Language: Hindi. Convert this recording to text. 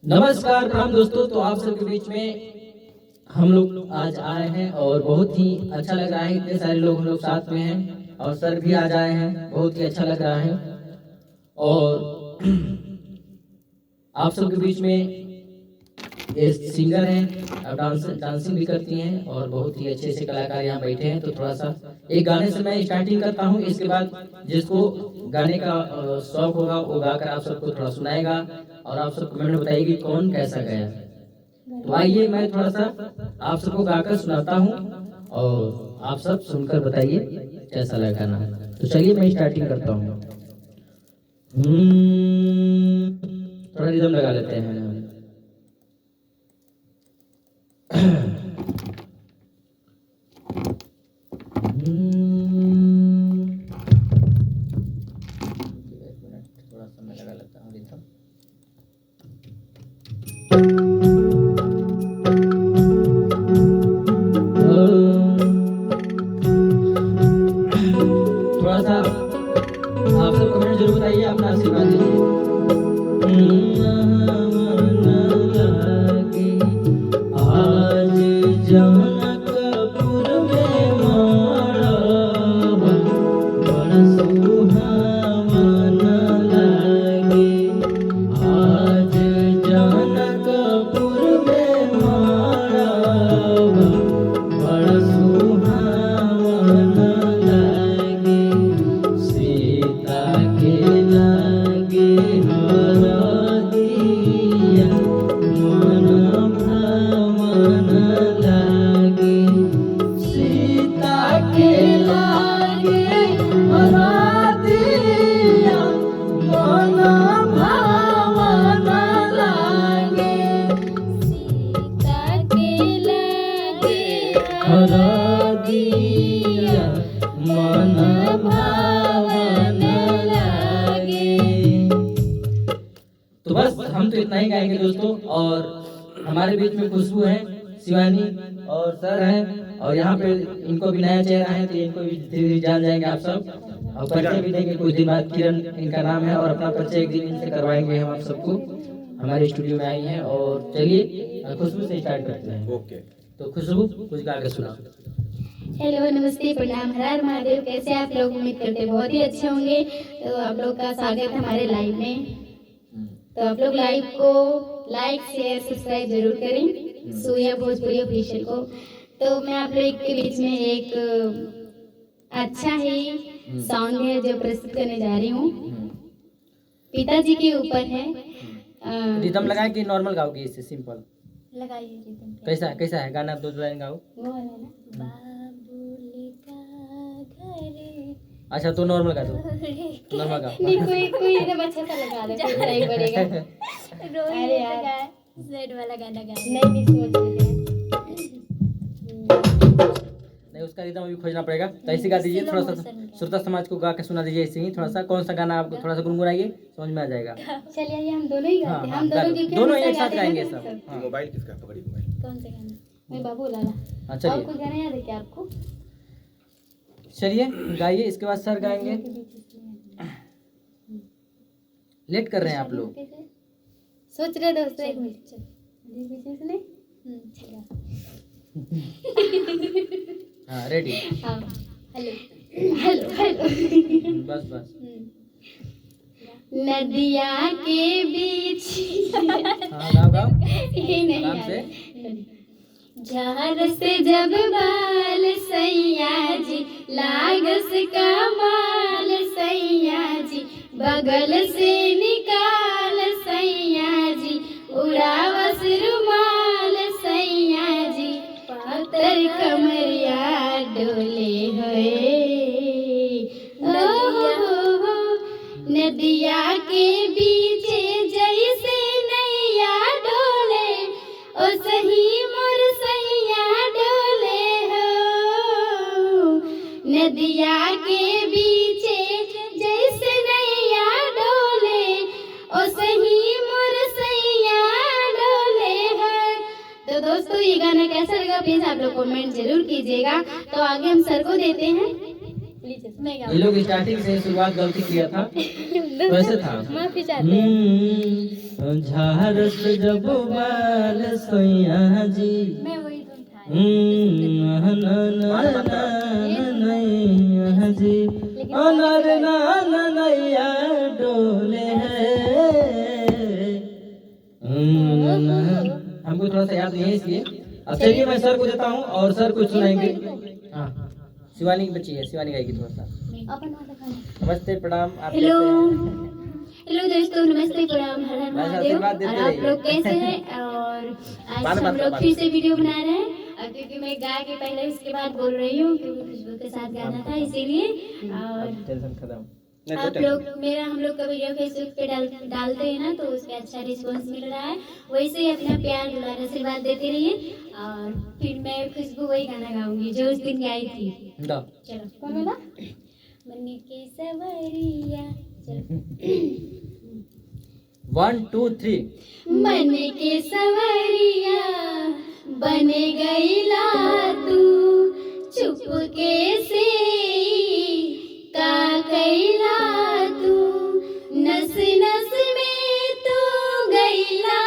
नमस्कार प्रणाम दोस्तों। तो आप सबके बीच में हम लोग आज आए हैं और बहुत ही अच्छा लग रहा है। इतने सारे लोग हम लोग साथ में हैं और सर भी आज आए हैं, बहुत ही अच्छा लग रहा है। और आप सबके बीच में ये सिंगर हैं और डांसिंग भी करती हैं और बहुत ही अच्छे से कलाकार यहाँ बैठे हैं। तो थोड़ा सा एक गाने से मैं स्टार्टिंग करता हूँ, इसके बाद जिसको गाने का शौक होगा वो गाकर आप सबको थोड़ा सुनाएगा और आप सब कमेंट में बताइए कि कौन कैसा गया। तो आइए मैं थोड़ा सा आप सबको गाकर सुनाता हूँ और आप सब सुनकर बताइए कैसा लगा गाना। तो चलिए मैं स्टार्टिंग करता हूँ। थोड़ा रिदम लगा लेते हैं। थोड़ा सा मैं लगा लेता हूँ रिदम। थोड़ा सा आप सब कमेंट जरूर बताइए, अपना आशीर्वाद दीजिए। आज जनकपुर में माड़वा बड़ा सुहावन लागे। आज जनकपुर में माड़वा बड़ा सुहावन लागे। सीता के लागे हरदिया मन भावन लागे। सीता के लागे हरदिया मन भावन लागे। सीता के लागे हरदिया मन भावन लागे। तो बस हम तो इतना ही गाएंगे दोस्तों। और हमारे बीच में खुशबू है, शिवानी और सर हैं और यहाँ पे इनको भी नया चेहरा है, तो इनको भी धीरे धीरे जान जाएंगे आप सब। और परिचय भी देंगे कुछ दिन बाद। किरण इनका नाम है और अपना परिचय एक दिन इनसे करवाएंगे हम आप सबको। हमारे स्टूडियो में आई हैं और चलिए खुशबू से स्टार्ट करते हैं। ओके। तो खुशबू कुछ गा के सुनाओ। हेलो नमस्ते प्रणाम हर हर महादेव। कैसे आप लोग? उम्मीद करते हैं बहुत ही अच्छे होंगे। तो आप लोग का स्वागत है हमारे लाइव में। तो आप लोग लाइव को लाइक शेयर सब्सक्राइब जरूर करें, सूर्या भोजपुरी ऑफिशियल को। तो मैं आप लोग के बीच में एक अच्छा ही सॉन्ग है जो प्रस्तुत करने जा रही हूँ। पिताजी के ऊपर है। रिदम लगाए कि नॉर्मल गाओगे? इससे सिंपल लगाइए रिदम। कैसा है गाना? दो लाइन गाओ। वो है ना, बाबुल का घर। अच्छा तो नॉर्मल गा दो, नॉर्मल गाओ। नहीं कोई एकदम अच्छा सा लगा दे, फिर नहीं पड़ेगा। अरे यार जेड वाला गाना गा। नहीं सोच रही है। नहीं उसका रिदम अभी खोजना पड़ेगा। तो ऐसे गा दीजिए, थोड़ा सा श्रोता समाज को गा के सुना दीजिए ऐसे ही। थोड़ा सा कौन सा गाना आपको थोड़ा सा गुनगुनाइए, समझ में आ जाएगा। चलिए ये हम दोनों ही गाते हैं। हम गा दोनों दो। क्योंकि दोनों हमेशा एक साथ गाते हैं गाएंगे ना सब। हाँ। मोबाइल किसका? पकड़ी मोबाइल। कौन सा गाना? मैं बाबू लाला। हाँ और चलिए कोई गाना याद है क्या आपको? चलिए गाइए, इसके बाद सर गाएंगे। लेट कर रहे हैं आप लोग। सोच रहे दोस्तों, एक मिनट चल पीछे से नहीं। चला हाँ रेडी। हाँ हेलो हेलो हेलो। बस बस। नदिया के बीच हाँ गाओ गाओ ये नहीं आराम याद से। है। झार से जब बाल सैया जी लागस कमाल सैया जी बगल से निकाल सैया जी उड़ावस रुमाल सैया जी पातर कमरिया डोले हुए नदिया के बीचे जैसे नैया डोले ओ सही मोर सैया डोले हो। नदिया के बीचे जैसे नैया डोले ओ सही मोर सैया डोले हो। तो दोस्तों ये गाना कैसा लगा प्लीज आप लोग कमेंट जरूर कीजिएगा। तो आगे हम सर को देते हैं। प्लीज मैं ये लोग स्टार्टिंग से शुरुआत गलती किया था। वैसे था। माफी चाहते हैं। झारस जब बाल सैया जी, मैं वही धुन था। नैया जी, अनर नैया डोले है। हमको थोड़ा सा याद नहीं है इसलिए। अब चलिए मैं सर को देता हूँ और सर कुछ सुनाएंगे। हाँ, शिवानी की बच्ची है, शिवानी गाएगी थोड़ा सा। नमस्ते प्रणाम, आप हेलो कैसे हैं? हेलो दोस्तों, नमस्ते प्रणाम, हर हर महादेव। आशीर्वाद और देते आप रहिए। लोग कैसे हैं? और आज बाद में हम बात लोग करो, फिर से वीडियो बना रहे हैं, क्योंकि मैं गा के पहले उसके बाद बोल रही हूँ, क्योंकि खुशबू के साथ गाना था इसीलिए। और टेंशन खत्म। आप लोग हम लोग का वीडियो फेसबुक पे डालते हैं ना, तो उस पर अच्छा रिस्पॉन्स मिल रहा है। वैसे ही अपना प्यार दुलार आशीर्वाद देते रहिए। और फिर मैं खुशबू वही गाना गाऊंगी जो उस दिन गाई थी। चलो कौन वाला? मन के सवरिया। चलो 1 2 3। मन के सवरिया बन गईला तू, चुपके से का कैला तू, नस नस में तू गईला